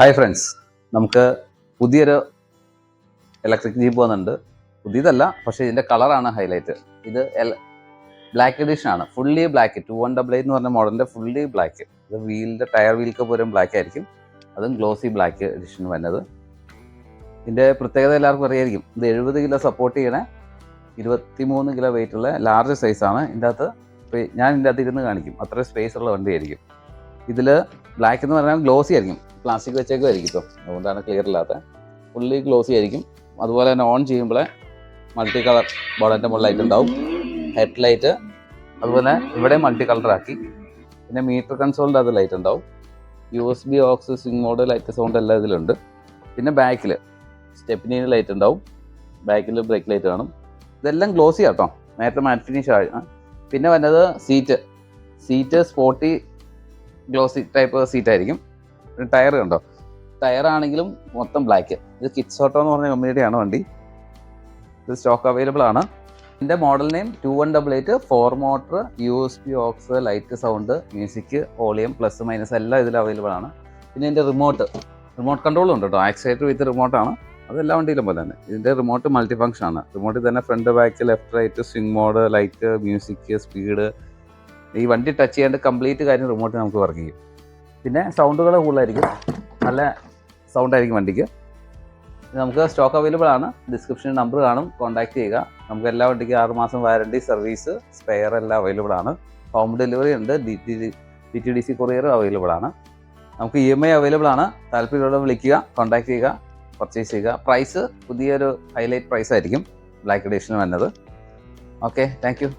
Hi friends, നമുക്ക് പുതിയൊരു electric jeep വന്നിട്ടുണ്ട്. പുതിയതല്ല, പക്ഷേ ഇതിൻ്റെ കളറാണ് ഹൈലൈറ്റ്. ഇത് ബ്ലാക്ക് എഡിഷൻ ആണ്, ഫുള്ളി ബ്ലാക്ക്. 2188 എന്ന് പറഞ്ഞ മോഡലിൻ്റെ ഫുള്ളി ബ്ലാക്ക്. ഇത് ടയർ വീൽക്ക് പോലും ബ്ലാക്ക് ആയിരിക്കും, അതും ഗ്ലോസി ബ്ലാക്ക് എഡിഷൻ വരുന്നത്. ഇതിൻ്റെ പ്രത്യേകത എല്ലാവർക്കും അറിയായിരിക്കും. ഇത് 70 കിലോ സപ്പോർട്ട് ചെയ്യണേ, 23 കിലോ വെയിറ്റ് ഉള്ള ലാർജ് സൈസാണ്. ഇതിൻ്റെ അകത്ത് ഞാൻ ഇതിൻ്റെ അകത്ത് ഇരുന്ന് കാണിക്കും, അത്ര സ്പേസ് ഉള്ള വണ്ടിയായിരിക്കും. ഇതിൽ ബ്ലാക്ക് എന്ന് പറഞ്ഞാൽ ഗ്ലോസി ആയിരിക്കും, പ്ലാസ്റ്റിക് വെച്ചേക്കുമായിരിക്കും കേട്ടോ, അതുകൊണ്ടാണ് ക്ലിയർ ഇല്ലാത്ത. ഫുള്ളി ഗ്ലോസി ആയിരിക്കും. അതുപോലെ തന്നെ ഓൺ ചെയ്യുമ്പോൾ മൾട്ടി കളർ ബോർഡിൻ്റെ മുകളിൽ ലൈറ്റ് ഉണ്ടാവും, ഹെഡ് ലൈറ്റ്. അതുപോലെ ഇവിടെ മൾട്ടി കളറാക്കി. പിന്നെ മീറ്റർ കൺസോളിൻ്റെ അത് ലൈറ്റ് ഉണ്ടാവും. USB aux, swing mode, light, sound എല്ലാം ഇതിലുണ്ട്. പിന്നെ ബാക്കിൽ സ്റ്റെപ്പിനിന് ലൈറ്റ് ഉണ്ടാവും, ബാക്കിൽ ബ്രേക്ക് ലൈറ്റ് കാണും. ഇതെല്ലാം ഗ്ലോസി ആട്ടോ, നേരത്തെ മാറ്റ് ഫിനിഷ് ആണ്. പിന്നെ വരുന്നത് സീറ്റ് സ്പോർട്ടി ഗ്ലോസി ടൈപ്പ് സീറ്റായിരിക്കും. ടയർ കണ്ടോ, ടയറാണെങ്കിലും മൊത്തം ബ്ലാക്ക്. ഇത് കിഡ്സ് ഓട്ടോ എന്ന് പറഞ്ഞ കമ്പനിയുടെയാണ് വണ്ടി. ഇത് സ്റ്റോക്ക് അവൈലബിൾ ആണ്. ഇതിൻ്റെ model name 2188. 4 motor, USB aux, light, sound, music, volume, plus minus എല്ലാം ഇതിൽ അവൈലബിൾ ആണ്. പിന്നെ ഇതിൻ്റെ റിമോട്ട് കൺട്രോളും ഉണ്ട് കേട്ടോ, ആക്സിലേറ്റർ വിത്ത് റിമോട്ടാണ്. അതെല്ലാ വണ്ടിയിലും പോലെ തന്നെ. ഇതിൻ്റെ റിമോട്ട് മൾട്ടി ഫംഗ്ഷൻ ആണ്. റിമോട്ടിൽ തന്നെ front, back, left, right, swing mode, light, music, speed, ഈ വണ്ടി ടച്ച് ചെയ്യാണ്ട് കംപ്ലീറ്റ് കാര്യം റിമോട്ട് നമുക്ക് വർക്ക് ചെയ്യും. പിന്നെ സൗണ്ടുകൾ കൂടുതലായിരിക്കും, നല്ല സൗണ്ടായിരിക്കും വണ്ടിക്ക്. നമുക്ക് സ്റ്റോക്ക് അവൈലബിൾ ആണ്. ഡിസ്ക്രിപ്ഷനിൽ നമ്പർ കാണും, കോൺടാക്ട് ചെയ്യുക. നമുക്ക് എല്ലാ വണ്ടിക്ക് 6 മാസം വാറണ്ടി, സർവീസ്, സ്പെയർ എല്ലാം അവൈലബിൾ ആണ്. ഹോം ഡെലിവറി ഉണ്ട്, DTDC കൊറിയർ അവൈലബിൾ ആണ്. നമുക്ക് EMI അവൈലബിൾ ആണ്. താല്പര്യമുള്ളവർ വിളിക്കുക, കോൺടാക്ട് ചെയ്യുക, പർച്ചേസ് ചെയ്യുക. പ്രൈസ് പുതിയൊരു ഹൈലൈറ്റ് പ്രൈസ് ആയിരിക്കും ബ്ലാക്ക് എഡിഷന് വന്നത്. Okay, thank you.